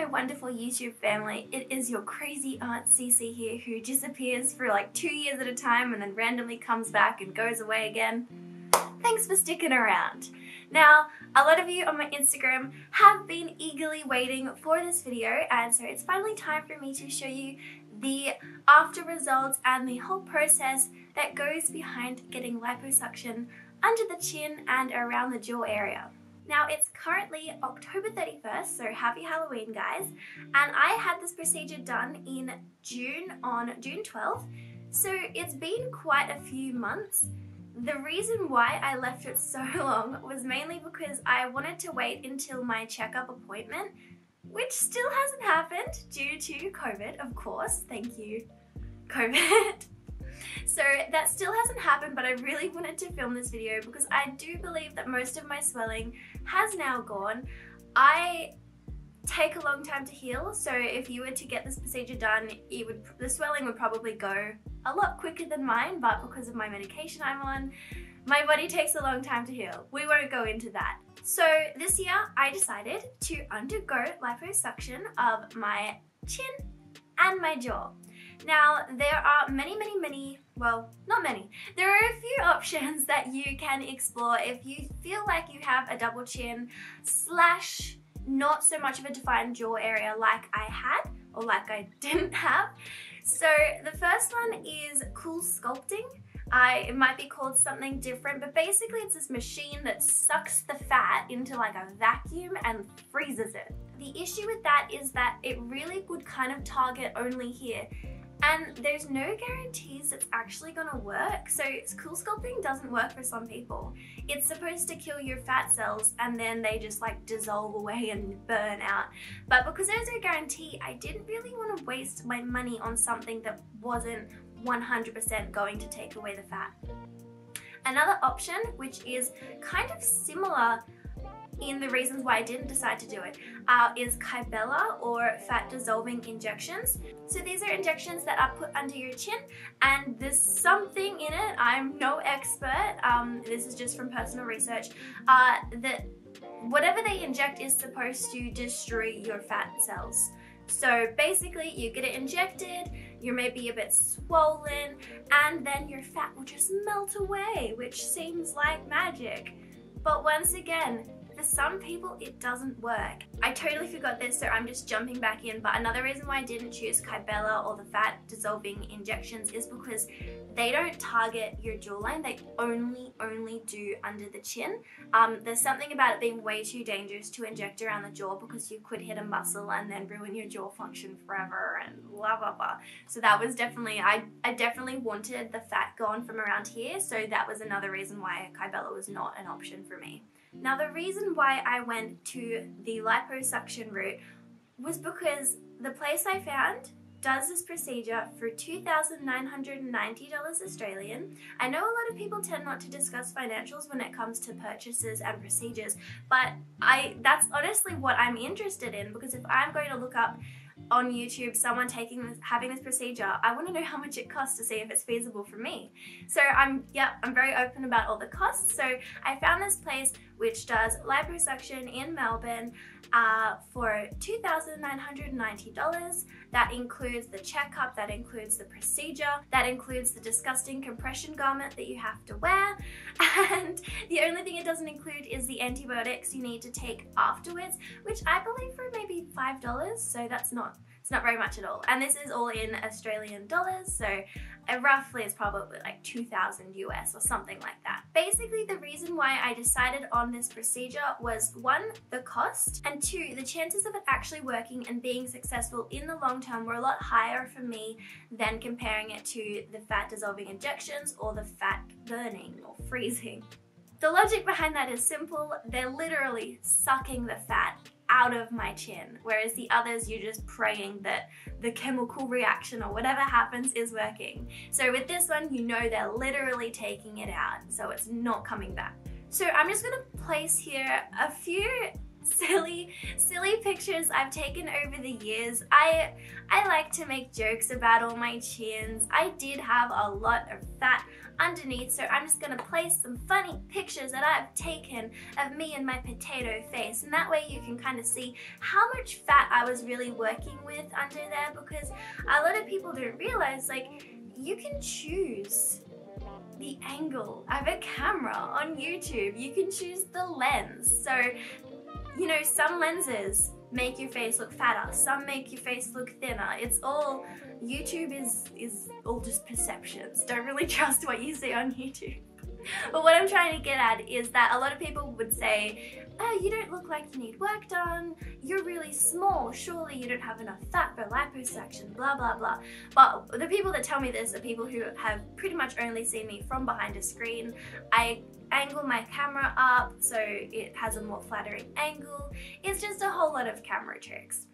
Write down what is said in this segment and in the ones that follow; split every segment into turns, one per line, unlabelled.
my wonderful YouTube family. It is your crazy Aunt Cece here who disappears for like 2 years at a time and then randomly comes back and goes away again. Thanks for sticking around. Now, a lot of you on my Instagram have been eagerly waiting for this video, and so it's finally time for me to show you the after results and the whole process that goes behind getting liposuction under the chin and around the jaw area. Now, it's currently October 31st, so happy Halloween, guys. And I had this procedure done in June, on June 12th. So it's been quite a few months. The reason why I left it so long was mainly because I wanted to wait until my checkup appointment, which still hasn't happened due to COVID, of course. Thank you, COVID. So that still hasn't happened, but I really wanted to film this video because I do believe that most of my swelling has now gone. I take a long time to heal, so if you were to get this procedure done, the swelling would probably go a lot quicker than mine, but because of my medication I'm on, my body takes a long time to heal. We won't go into that. So this year I decided to undergo liposuction of my chin and my jaw. Now, there are well, not many. There are a few options that you can explore if you feel like you have a double chin slash not so much of a defined jaw area like I had or like I didn't have. So the first one is Cool Sculpting. It might be called something different, but basically it's this machine that sucks the fat into like a vacuum and freezes it. The issue with that is that it really would kind of target only here. And there's no guarantees it's actually gonna work. So Cool Sculpting doesn't work for some people. It's supposed to kill your fat cells and then they just like dissolve away and burn out. But because there's no guarantee, I didn't really want to waste my money on something that wasn't 100% going to take away the fat. Another option, which is kind of similar in the reasons why I didn't decide to do it, is Kybella, or fat dissolving injections. So these are injections that are put under your chin, and there's something in it, I'm no expert, this is just from personal research, that whatever they inject is supposed to destroy your fat cells. So basically you get it injected, you may be a bit swollen, and then your fat will just melt away, which seems like magic. But once again, for some people, it doesn't work. I totally forgot this, so I'm just jumping back in, but another reason why I didn't choose Kybella or the fat dissolving injections is because they don't target your jawline, they only do under the chin. There's something about it being way too dangerous to inject around the jaw because you could hit a muscle and then ruin your jaw function forever and blah blah blah. So that was definitely, I definitely wanted the fat gone from around here, so that was another reason why Kybella was not an option for me. Now, the reason why I went to the liposuction route was because the place I found does this procedure for $2,990 Australian. I know a lot of people tend not to discuss financials when it comes to purchases and procedures, but that's honestly what I'm interested in, because if I'm going to look up on YouTube someone having this procedure, I want to know how much it costs to see if it's feasible for me. So I'm very open about all the costs. So I found this place which does liposuction in Melbourne for $2,990. That includes the checkup, that includes the procedure, that includes the disgusting compression garment that you have to wear, and the only thing it doesn't include is the antibiotics you need to take afterwards, which I believe for maybe $5, so it's not very much at all. And this is all in Australian dollars, so roughly it's probably like 2,000 US or something like that. Basically, the reason why I decided on this procedure was 1, the cost, and 2, the chances of it actually working and being successful in the long term were a lot higher for me than comparing it to the fat dissolving injections or the fat burning or freezing. The logic behind that is simple. They're literally sucking the fat out of my chin, whereas the others, you're just praying that the chemical reaction or whatever happens is working. So with this one, you know they're literally taking it out, so it's not coming back. So I'm just going to place here a few silly pictures I've taken over the years. I like to make jokes about all my chins. I did have a lot of fat underneath, so I'm just gonna place some funny pictures that I've taken of me and my potato face, and that way you can kind of see how much fat I was really working with under there, because a lot of people don't realize, like, you can choose the angle of a camera on YouTube. You can choose the lens. So, you know, some lenses make your face look fatter, some make your face look thinner. It's all, YouTube is all just perceptions. Don't really trust what you see on YouTube. But what I'm trying to get at is that a lot of people would say, oh, you don't look like you need work done, you're really small, surely you don't have enough fat for liposuction, blah blah blah. But the people that tell me this are people who have pretty much only seen me from behind a screen. I angle my camera up so it has a more flattering angle. It's just a whole lot of camera tricks.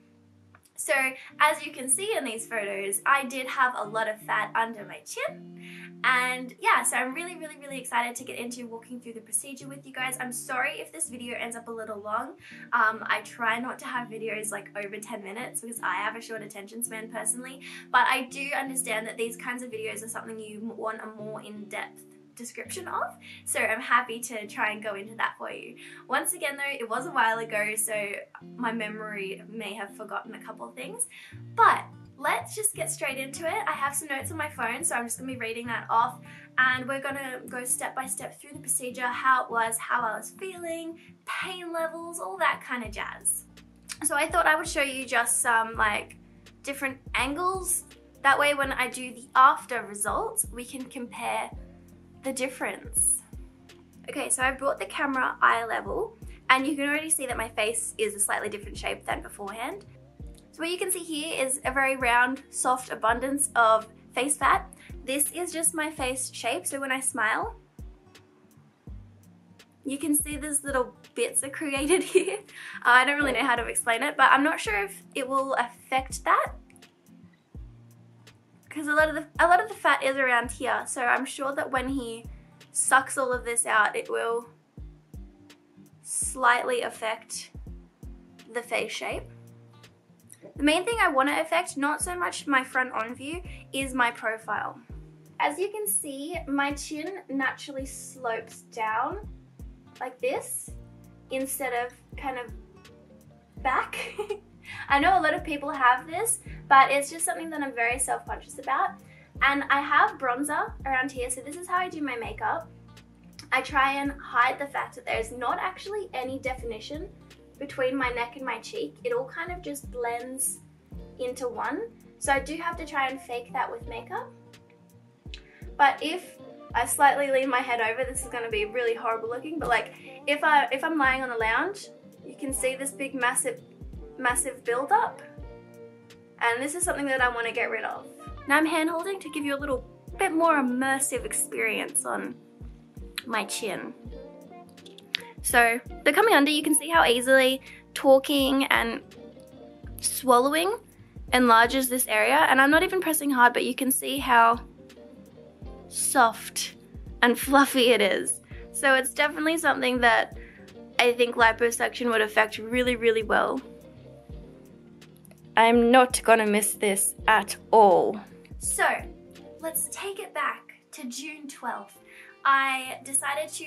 So as you can see in these photos, I did have a lot of fat under my chin. And yeah, so I'm really excited to get into walking through the procedure with you guys. I'm sorry if this video ends up a little long. I try not to have videos like over 10 minutes because I have a short attention span personally, but I do understand that these kinds of videos are something you want a more in-depth description of, so I'm happy to try and go into that for you. Once again though, it was a while ago, so my memory may have forgotten a couple of things, but let's just get straight into it. I have some notes on my phone, so I'm just gonna be reading that off, and we're gonna go step by step through the procedure, how it was, how I was feeling, pain levels, all that kind of jazz. So I thought I would show you just some like different angles. That way when I do the after results, we can compare the difference. Okay, so I brought the camera eye level, and you can already see that my face is a slightly different shape than beforehand. So what you can see here is a very round, soft abundance of face fat. This is just my face shape, so when I smile, you can see there's little bits are created here. I don't really know how to explain it, but I'm not sure if it will affect that, because a lot of the fat is around here, so I'm sure that when he sucks all of this out, it will slightly affect the face shape. The main thing I want to affect, not so much my front on view, is my profile. As you can see, my chin naturally slopes down like this instead of kind of back. I know a lot of people have this, but it's just something that I'm very self-conscious about. And I have bronzer around here, so this is how I do my makeup. I try and hide the fact that there's not actually any definition between my neck and my cheek. It all kind of just blends into one. So I do have to try and fake that with makeup. But if I slightly lean my head over, this is gonna be really horrible looking, but like if I'm lying on the lounge, you can see this big massive build-up, and this is something that I want to get rid of. Now I'm hand holding to give you a little bit more immersive experience on my chin. So they're coming under. You can see how easily talking and swallowing enlarges this area, and I'm not even pressing hard, but you can see how soft and fluffy it is. So it's definitely something that I think liposuction would affect really well. I'm not gonna miss this at all. So let's take it back to June 12th. I decided to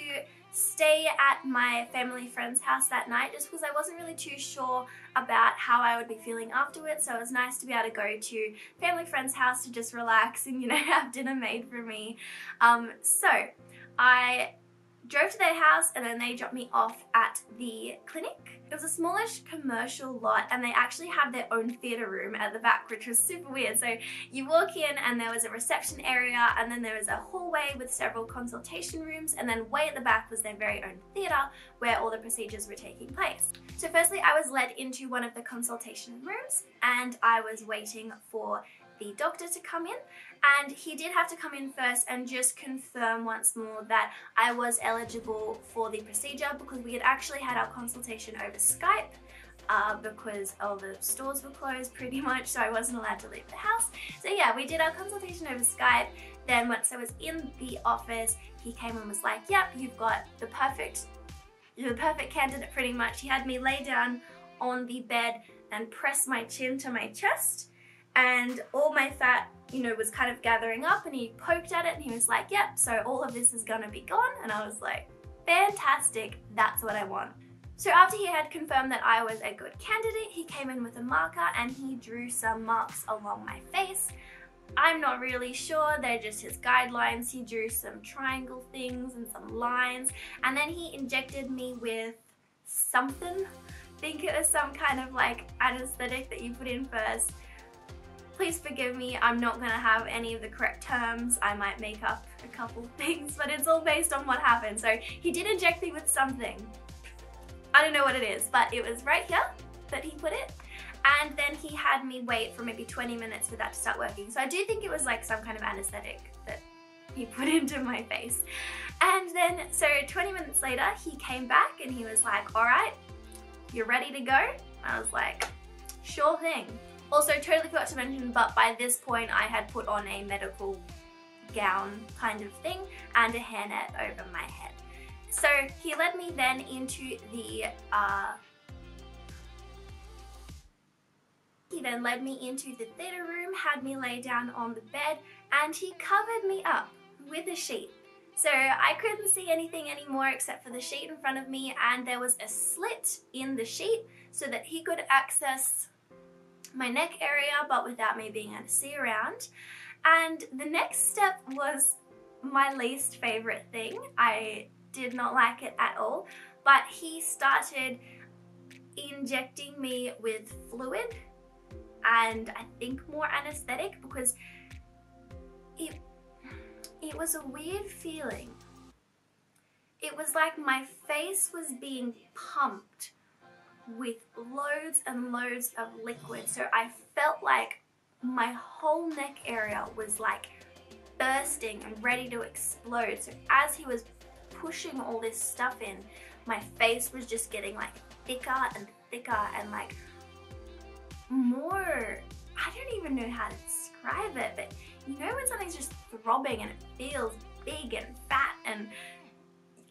stay at my family friend's house that night just because I wasn't really too sure about how I would be feeling afterwards, so it was nice to be able to go to family friend's house to just relax and, you know, have dinner made for me. So I drove to their house and then they dropped me off at the clinic. It was a smallish commercial lot, and they actually have their own theatre room at the back, which was super weird. So you walk in and there was a reception area, and then there was a hallway with several consultation rooms, and then way at the back was their very own theatre where all the procedures were taking place. So firstly, I was led into one of the consultation rooms and I was waiting for the doctor to come in, and he did have to come in first and just confirm once more that I was eligible for the procedure, because we had actually had our consultation over Skype because all the stores were closed pretty much, so I wasn't allowed to leave the house. So yeah, we did our consultation over Skype. Then once I was in the office, he came and was like, yep, you've got the perfect You're the perfect candidate pretty much. He had me lay down on the bed and press my chin to my chest, and all my fat, you know, was kind of gathering up, and he poked at it and he was like, yep, so all of this is gonna be gone. And I was like, fantastic, that's what I want. So after he had confirmed that I was a good candidate, he came in with a marker and he drew some marks along my face. I'm not really sure, they're just his guidelines. He drew some triangle things and some lines, and then he injected me with something. I think it was some kind of like anesthetic that you put in first. Please forgive me, I'm not gonna have any of the correct terms. I might make up a couple things, but it's all based on what happened. So he did inject me with something. I don't know what it is, but it was right here that he put it. And then he had me wait for maybe 20 minutes for that to start working. So I do think it was like some kind of anesthetic that he put into my face. And then, so 20 minutes later, he came back and he was like, all right, you're ready to go? I was like, sure thing. Also, totally forgot to mention, but by this point I had put on a medical gown kind of thing and a hairnet over my head. So he led me then into the theatre room, had me lay down on the bed, and he covered me up with a sheet. So I couldn't see anything anymore except for the sheet in front of me, and there was a slit in the sheet so that he could access my neck area, but without me being able to see around. And the next step was my least favorite thing. I did not like it at all, but he started injecting me with fluid and I think more anesthetic, because it was a weird feeling. It was like my face was being pumped with loads and loads of liquid. So I felt like my whole neck area was like bursting and ready to explode. So as he was pushing all this stuff in, my face was just getting like thicker and thicker and like more, I don't even know how to describe it, but you know when something's just throbbing and it feels big and fat, and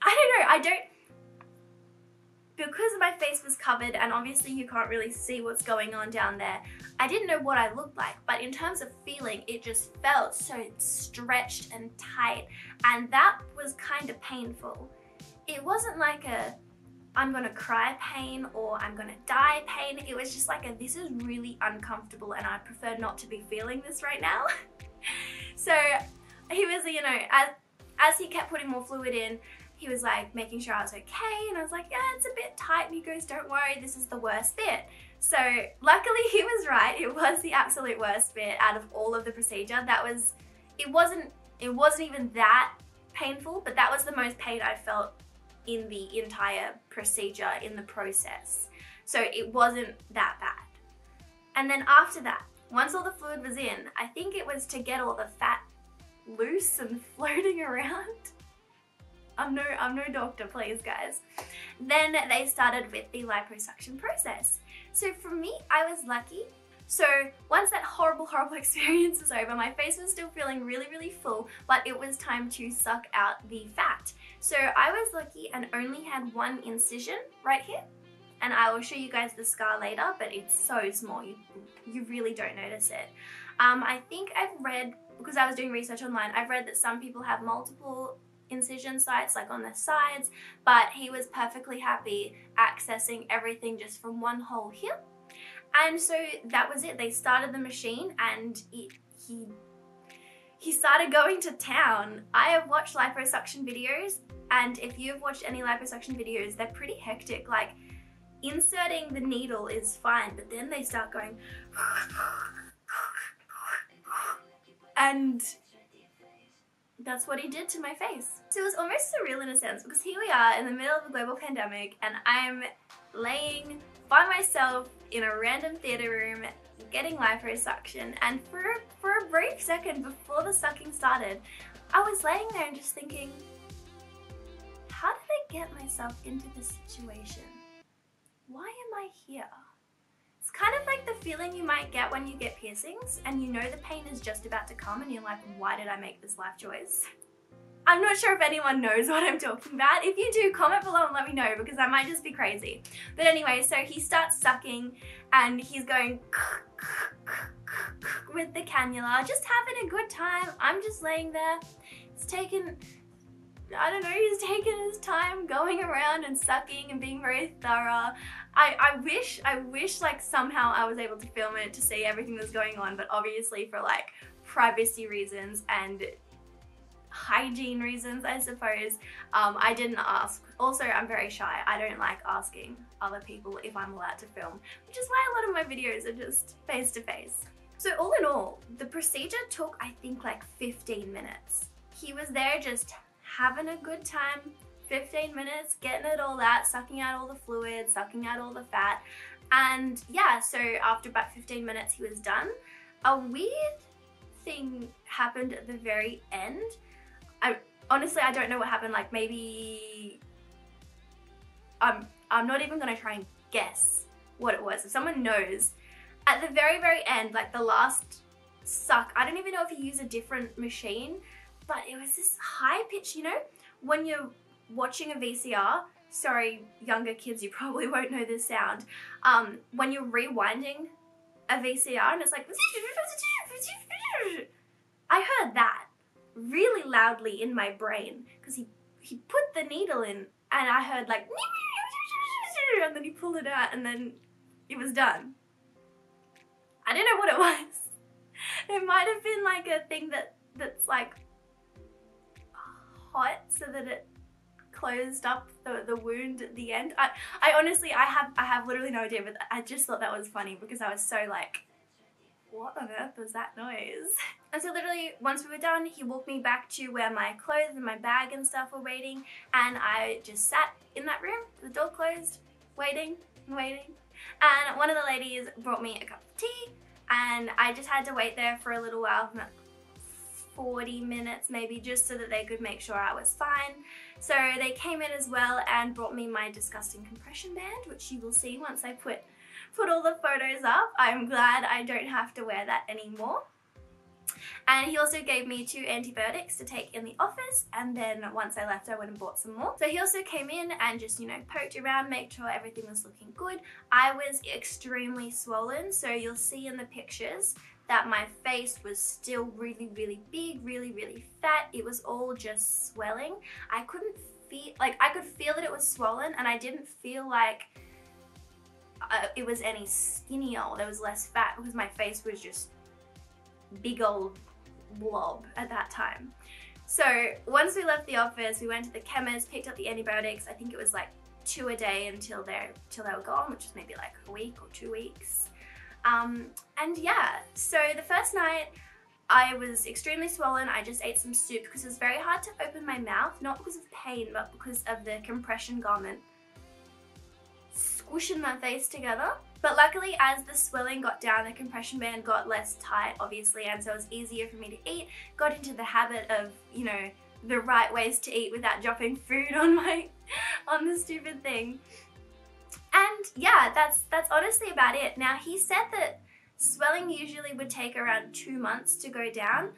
I don't know, because my face was covered and obviously you can't really see what's going on down there, I didn't know what I looked like, but in terms of feeling, it just felt so stretched and tight, and that was kind of painful. It wasn't like a I'm gonna cry pain or I'm gonna die pain. It was just like a this is really uncomfortable and I'd prefer not to be feeling this right now. So he was, you know, as he kept putting more fluid in, he was like making sure I was okay, and I was like, yeah, it's a bit tight, and he goes, don't worry, this is the worst bit. So luckily he was right, it was the absolute worst bit out of all of the procedure. It wasn't even that painful, but that was the most pain I felt in the entire procedure, in the process. So it wasn't that bad. And then after that, once all the fluid was in, I think it was to get all the fat loose and floating around. I'm no doctor, please guys. Then they started with the liposuction process. So for me, I was lucky. So once that horrible experience was over, my face was still feeling really full, but it was time to suck out the fat. So I was lucky and only had one incision right here. And I will show you guys the scar later, but it's so small, you really don't notice it. I think I've read, because I was doing research online, I've read that some people have multiple incision sites like on the sides, but he was perfectly happy accessing everything just from one hole here. And so that was it. They started the machine and he started going to town. I have watched liposuction videos, and if you've watched any liposuction videos, they're pretty hectic. Like, inserting the needle is fine, but then they start going and that's what he did to my face. So it was almost surreal in a sense, because here we are in the middle of a global pandemic and I'm laying by myself in a random theatre room getting liposuction, and for a brief second before the sucking started, I was laying there and just thinking, how did I get myself into this situation? Why am I here? It's kind of like the feeling you might get when you get piercings and you know the pain is just about to come and you're like, why did I make this life choice? I'm not sure if anyone knows what I'm talking about. If you do, comment below and let me know, because I might just be crazy. But anyway, so he starts sucking and he's going with the cannula, just having a good time. I'm just laying there. He's taking, I don't know, he's taking his time going around and sucking and being very thorough. I wish like somehow I was able to film it to see everything that's going on, but obviously for like privacy reasons and hygiene reasons, I suppose, I didn't ask. Also, I'm very shy. I don't like asking other people if I'm allowed to film, which is why a lot of my videos are just face to face. So all in all, the procedure took, I think, like 15 minutes. He was there just having a good time, 15 minutes, getting it all out, sucking out all the fluid, sucking out all the fat. And yeah, so after about 15 minutes, he was done. A weird thing happened at the very end. Honestly, I don't know what happened. Like maybe, I'm not even gonna try and guess what it was. If someone knows, at the very, very end, like the last suck, I don't even know if he used a different machine, but it was this high pitch, you know, when you're watching a VCR, sorry, younger kids, you probably won't know this sound, when you're rewinding a VCR and it's like, I heard that really loudly in my brain because he put the needle in and I heard like, and then he pulled it out and then it was done. I don't know what it was. It might have been like a thing that's like hot so that it closed up the wound at the end. I honestly, I have literally no idea, but I just thought that was funny because I was so like, what on earth was that noise? And so literally, once we were done, he walked me back to where my clothes and my bag and stuff were waiting, and I just sat in that room, the door closed, waiting and waiting. And one of the ladies brought me a cup of tea, and I just had to wait there for a little while, 40 minutes maybe, just so that they could make sure I was fine. So they came in as well and brought me my disgusting compression band, which you will see once I put all the photos up. I'm glad I don't have to wear that anymore. And he also gave me 2 antibiotics to take in the office, and then once I left I went and bought some more. So he also came in and just, you know, poked around, made sure everything was looking good. I was extremely swollen, so you'll see in the pictures that my face was still really, really big, really, really fat. It was all just swelling. I couldn't feel, like I could feel that it was swollen, and I didn't feel like it was any skinnier or there was less fat because my face was just big old blob at that time. So once we left the office, we went to the chemist, picked up the antibiotics. I think it was like 2 a day until they were gone, which is maybe like a week or 2 weeks. And yeah, so the first night I was extremely swollen. I just ate some soup because it was very hard to open my mouth, not because of pain, but because of the compression garment squishing my face together. But luckily, as the swelling got down, the compression band got less tight, obviously, and so it was easier for me to eat. Got into the habit of, you know, the right ways to eat without dropping food on the stupid thing. And yeah, that's honestly about it. Now, he said that swelling usually would take around 2 months to go down.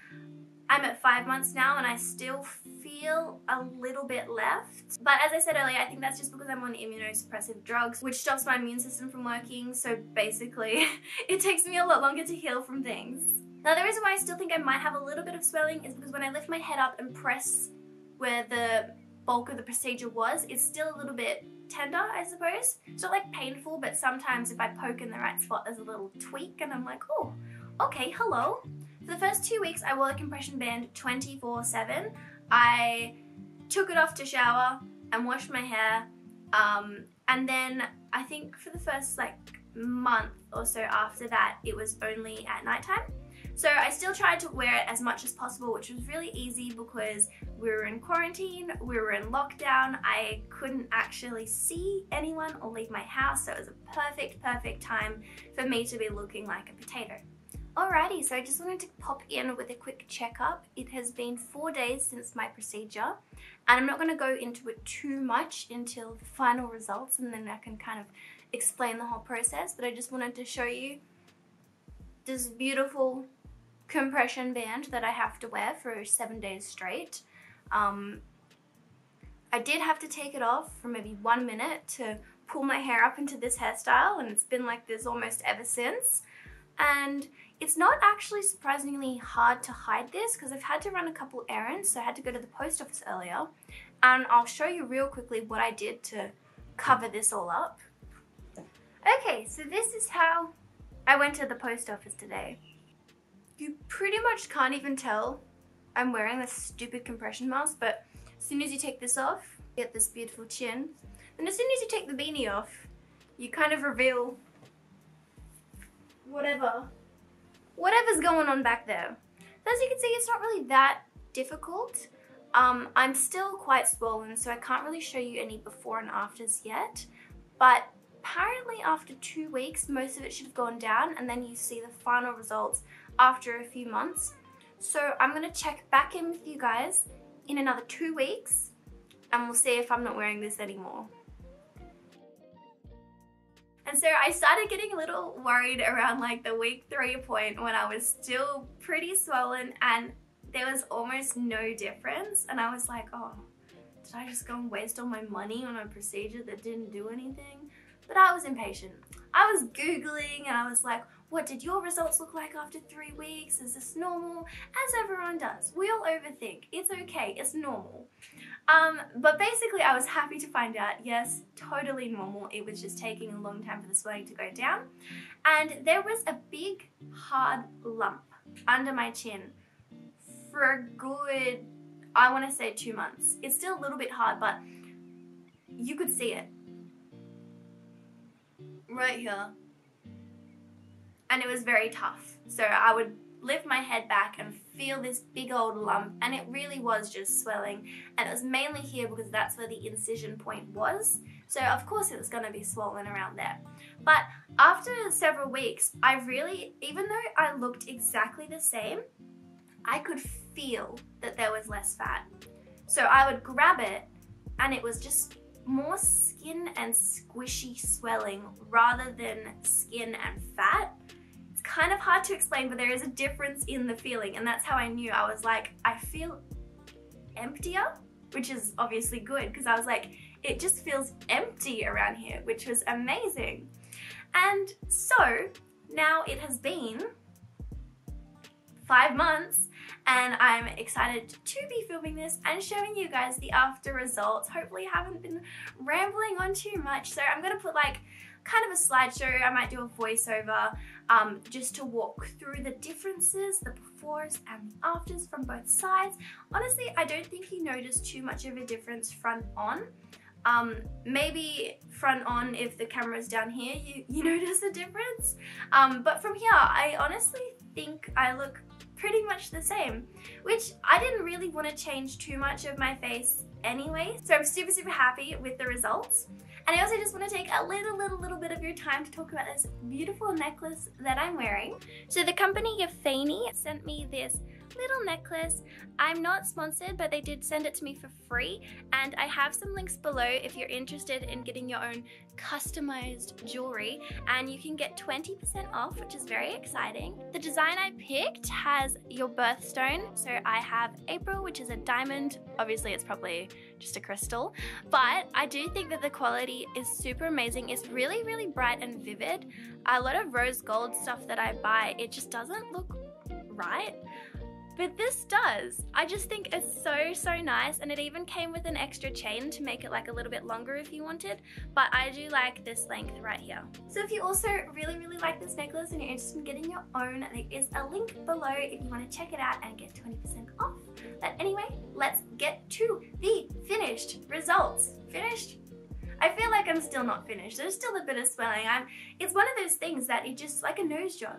I'm at 5 months now and I still feel a little bit left. But as I said earlier, I think that's just because I'm on immunosuppressive drugs, which stops my immune system from working. So basically, it takes me a lot longer to heal from things. Now, the reason why I still think I might have a little bit of swelling is because when I lift my head up and press where the bulk of the procedure was, it's still a little bit tender, I suppose. It's not like painful, but sometimes if I poke in the right spot, there's a little tweak and I'm like, oh, okay, hello. For the first 2 weeks, I wore the compression band 24/7. I took it off to shower and washed my hair. And then I think for the first like month or so after that, it was only at nighttime. So I still tried to wear it as much as possible, which was really easy because we were in quarantine, we were in lockdown, I couldn't actually see anyone or leave my house, so it was a perfect time for me to be looking like a potato. Alrighty, so I just wanted to pop in with a quick checkup. It has been 4 days since my procedure, and I'm not going to go into it too much until the final results, and then I can kind of explain the whole process, but I just wanted to show you this beautiful compression band that I have to wear for 7 days straight. I did have to take it off for maybe 1 minute to pull my hair up into this hairstyle, and it's been like this almost ever since. And it's not actually surprisingly hard to hide this because I've had to run a couple errands, so I had to go to the post office earlier. And I'll show you real quickly what I did to cover this all up. Okay, so this is how I went to the post office today. You pretty much can't even tell I'm wearing this stupid compression mask, but as soon as you take this off, you get this beautiful chin. And as soon as you take the beanie off, you kind of reveal whatever's going on back there. So as you can see, it's not really that difficult. I'm still quite swollen, so I can't really show you any before and afters yet. But apparently after 2 weeks, most of it should have gone down, and then you see the final results after a few months. So I'm gonna check back in with you guys in another 2 weeks, and we'll see if I'm not wearing this anymore. And so I started getting a little worried around like the week 3 point when I was still pretty swollen and there was almost no difference. And I was like, oh, did I just go and waste all my money on a procedure that didn't do anything? But I was impatient. I was Googling and I was like, what did your results look like after 3 weeks? Is this normal? As everyone does. We all overthink. It's okay. It's normal. But basically I was happy to find out, yes, totally normal. It was just taking a long time for the swelling to go down. And there was a big hard lump under my chin for a good, I want to say 2 months. It's still a little bit hard, but you could see it. Right here. And it was very tough. So I would lift my head back and feel this big old lump, and it really was just swelling, and it was mainly here because that's where the incision point was. So of course it was going to be swollen around there. But after several weeks, I really, even though I looked exactly the same, I could feel that there was less fat. So I would grab it and it was just more skin and squishy swelling rather than skin and fat. It's kind of hard to explain, but there is a difference in the feeling, and that's how I knew. I was like, I feel emptier, which is obviously good because I was like, it just feels empty around here, which was amazing. And so now it has been 5 months and I'm excited to be filming this and showing you guys the after results. Hopefully I haven't been rambling on too much, so I'm gonna put like kind of a slideshow. I might do a voiceover just to walk through the differences, the befores and the afters from both sides. Honestly, I don't think you notice too much of a difference front on. Maybe front on if the camera's down here, you notice a difference. But from here, I honestly think I look pretty much the same, which I didn't really want to change too much of my face anyway. So I'm super, super happy with the results. And I also just want to take a little bit of your time to talk about this beautiful necklace that I'm wearing. So the company Yafani sent me this little necklace. I'm not sponsored, but they did send it to me for free, and I have some links below if you're interested in getting your own customized jewelry, and you can get 20% off, which is very exciting. The design I picked has your birthstone, so I have April, which is a diamond. Obviously it's probably just a crystal, but I do think that the quality is super amazing. It's really, really bright and vivid. A lot of rose gold stuff that I buy, it just doesn't look right. But this does. I just think it's so nice, and it even came with an extra chain to make it like a little bit longer if you wanted, but I do like this length right here. So if you also really like this necklace and you're interested in getting your own, there is a link below if you want to check it out and get 20% off. But anyway, let's get to the finished results. Finished? I feel like I'm still not finished. There's still a bit of swelling. It's one of those things that it just like a nose job.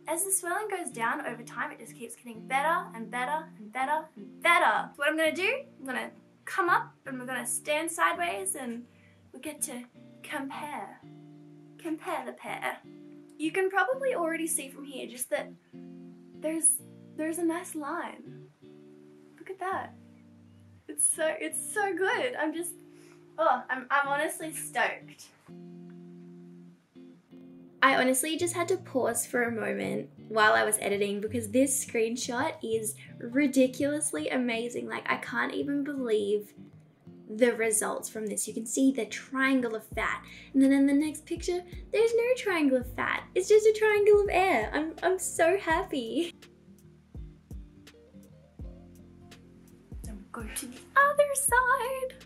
As the swelling goes down over time, it just keeps getting better and better and better and better. So what I'm gonna do, I'm gonna come up and we're gonna stand sideways and we get to compare the pair. You can probably already see from here just that there's a nice line. Look at that. It's so good. I'm honestly stoked. I honestly just had to pause for a moment while I was editing because this screenshot is ridiculously amazing. Like, I can't even believe the results from this. You can see the triangle of fat, and then in the next picture there's no triangle of fat, it's just a triangle of air. I'm so happy. Then we'll go to the other side.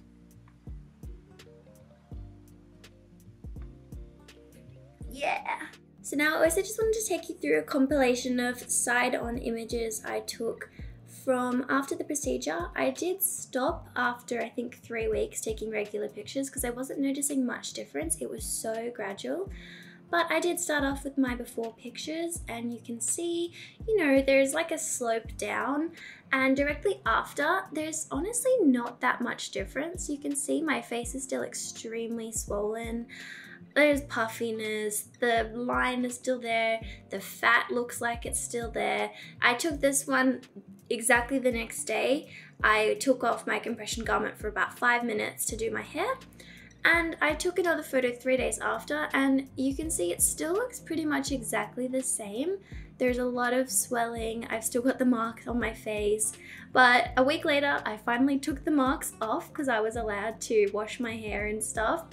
Yeah. So now I also just wanted to take you through a compilation of side-on images I took from after the procedure. I did stop after I think 3 weeks taking regular pictures because I wasn't noticing much difference. It was so gradual. But I did start off with my before pictures, and you can see, you know, there's like a slope down, and directly after there's honestly not that much difference. You can see my face is still extremely swollen. There's puffiness, the line is still there, the fat looks like it's still there. I took this one exactly the next day. I took off my compression garment for about 5 minutes to do my hair, and I took another photo 3 days after, and you can see it still looks pretty much exactly the same. There's a lot of swelling, I've still got the marks on my face, but a week later I finally took the marks off because I was allowed to wash my hair and stuff,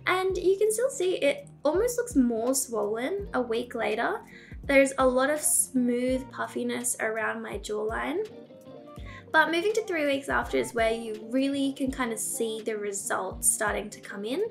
and you can still see it almost looks more swollen a week later. There's a lot of smooth puffiness around my jawline. But moving to 3 weeks after is where you really can kind of see the results starting to come in.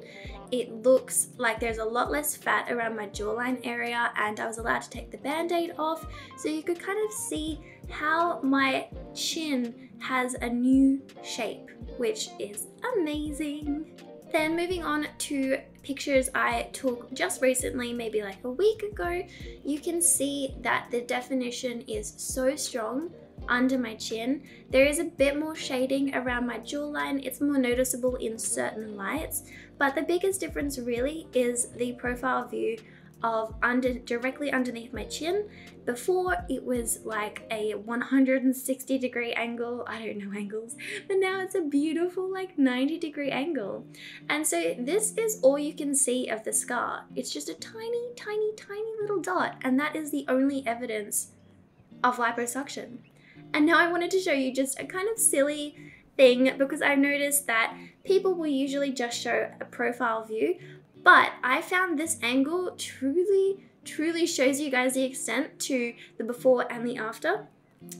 It looks like there's a lot less fat around my jawline area, and I was allowed to take the band-aid off, so you could kind of see how my chin has a new shape, which is amazing. Then moving on to pictures I took just recently, maybe like a week ago, you can see that the definition is so strong under my chin. There is a bit more shading around my jawline. It's more noticeable in certain lights, but the biggest difference really is the profile view of directly underneath my chin. Before it was like a 160-degree angle. I don't know angles, but now it's a beautiful like 90-degree angle. And so this is all you can see of the scar. It's just a tiny, tiny, tiny little dot, and that is the only evidence of liposuction. And now I wanted to show you just a kind of silly thing, because I noticed that people will usually just show a profile view, but I found this angle truly shows you guys the extent to the before and the after.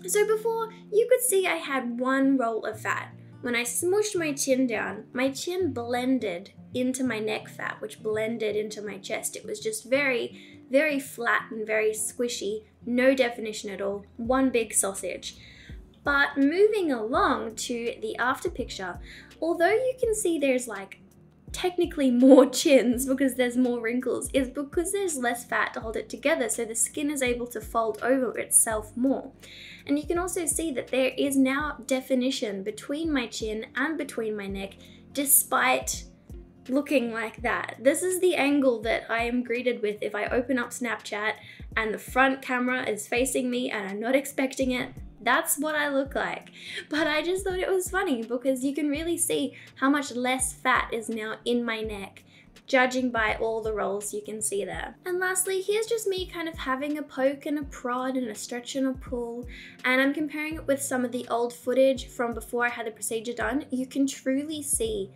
So before, you could see I had one roll of fat. When I smushed my chin down, my chin blended into my neck fat, which blended into my chest. It was just very, very flat and very squishy, no definition at all, one big sausage. But moving along to the after picture, although you can see there's like technically more chins because there's more wrinkles, is because there's less fat to hold it together, so the skin is able to fold over itself more. And you can also see that there is now definition between my chin and between my neck, despite looking like that. This is the angle that I am greeted with if I open up Snapchat and the front camera is facing me and I'm not expecting it. That's what I look like. But I just thought it was funny because you can really see how much less fat is now in my neck, judging by all the rolls you can see there. And lastly, here's just me kind of having a poke and a prod and a stretch and a pull, and I'm comparing it with some of the old footage from before I had the procedure done. You can truly see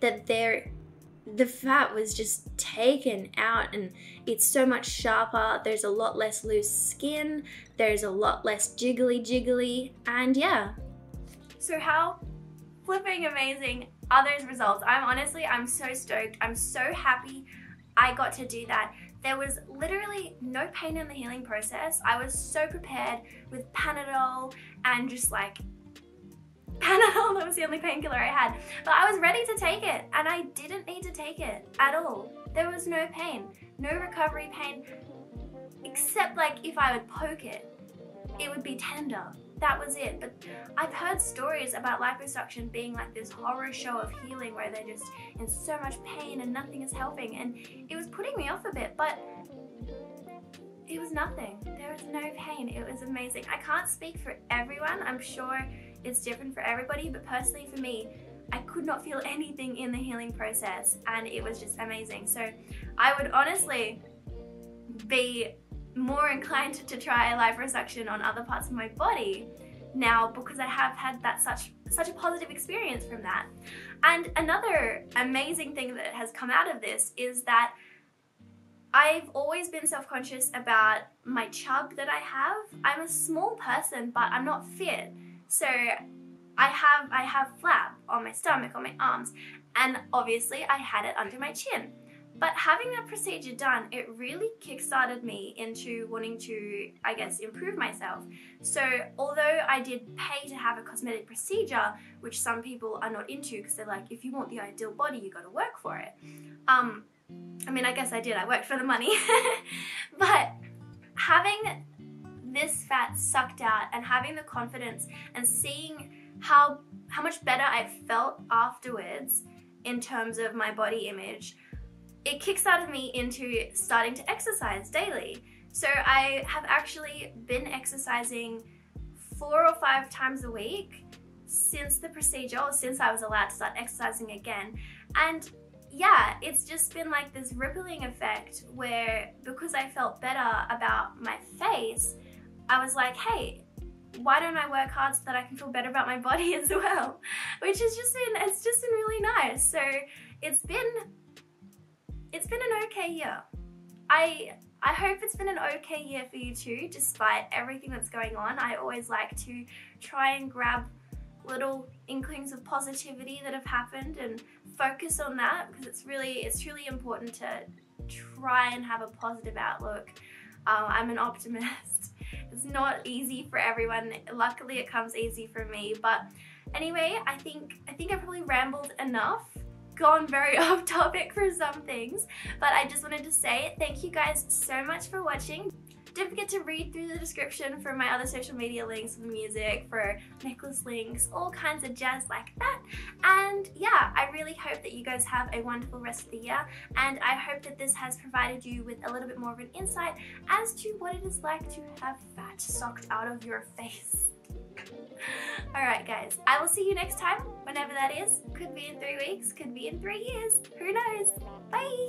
that the fat was just taken out and it's so much sharper. There's a lot less loose skin, there's a lot less jiggly, and yeah. So how flipping amazing are those results? I'm so stoked. I'm so happy I got to do that. There was literally no pain in the healing process. I was so prepared with Panadol and just like Panadol, that was the only painkiller I had. But I was ready to take it, and I didn't need to take it at all. There was no pain, no recovery pain, except like if I would poke it, it would be tender. That was it. But I've heard stories about liposuction being like this horror show of healing where they're just in so much pain and nothing is helping, and it was putting me off a bit, but it was nothing. There was no pain. It was amazing. I can't speak for everyone. I'm sure it's different for everybody, but personally for me, I could not feel anything in the healing process, and it was just amazing. So I would honestly be more inclined to try liposuction on other parts of my body now, because I have had that such a positive experience from that. And another amazing thing that has come out of this is that I've always been self-conscious about my chub that I have. I'm a small person, but I'm not fit. So I have flab on my stomach, on my arms, and obviously I had it under my chin. But having that procedure done, it really kickstarted me into wanting to, I guess, improve myself. So although I did pay to have a cosmetic procedure, which some people are not into because they're like, if you want the ideal body, you got to work for it. I mean, I guess I did. I worked for the money. But having this fat sucked out and having the confidence and seeing how much better I felt afterwards in terms of my body image, it kickstarted me into starting to exercise daily. So I have actually been exercising 4 or 5 times a week since the procedure, or since I was allowed to start exercising again. And yeah, it's just been like this rippling effect where, because I felt better about my face, I was like, hey, why don't I work hard so that I can feel better about my body as well? Which has just been really nice. So it's been an okay year. I hope it's been an okay year for you too, despite everything that's going on. I always like to try and grab little inklings of positivity that have happened and focus on that, because it's really important to try and have a positive outlook. I'm an optimist. It's not easy for everyone. Luckily it comes easy for me. But anyway, I think I probably rambled enough, gone very off topic for some things, but I just wanted to say thank you guys so much for watching. Don't forget to read through the description for my other social media links, for music, for necklace links, all kinds of jazz like that. And yeah, I really hope that you guys have a wonderful rest of the year, and I hope that this has provided you with a little bit more of an insight as to what it is like to have fat sucked out of your face. Alright guys, I will see you next time, whenever that is. Could be in 3 weeks, could be in 3 years, who knows? Bye!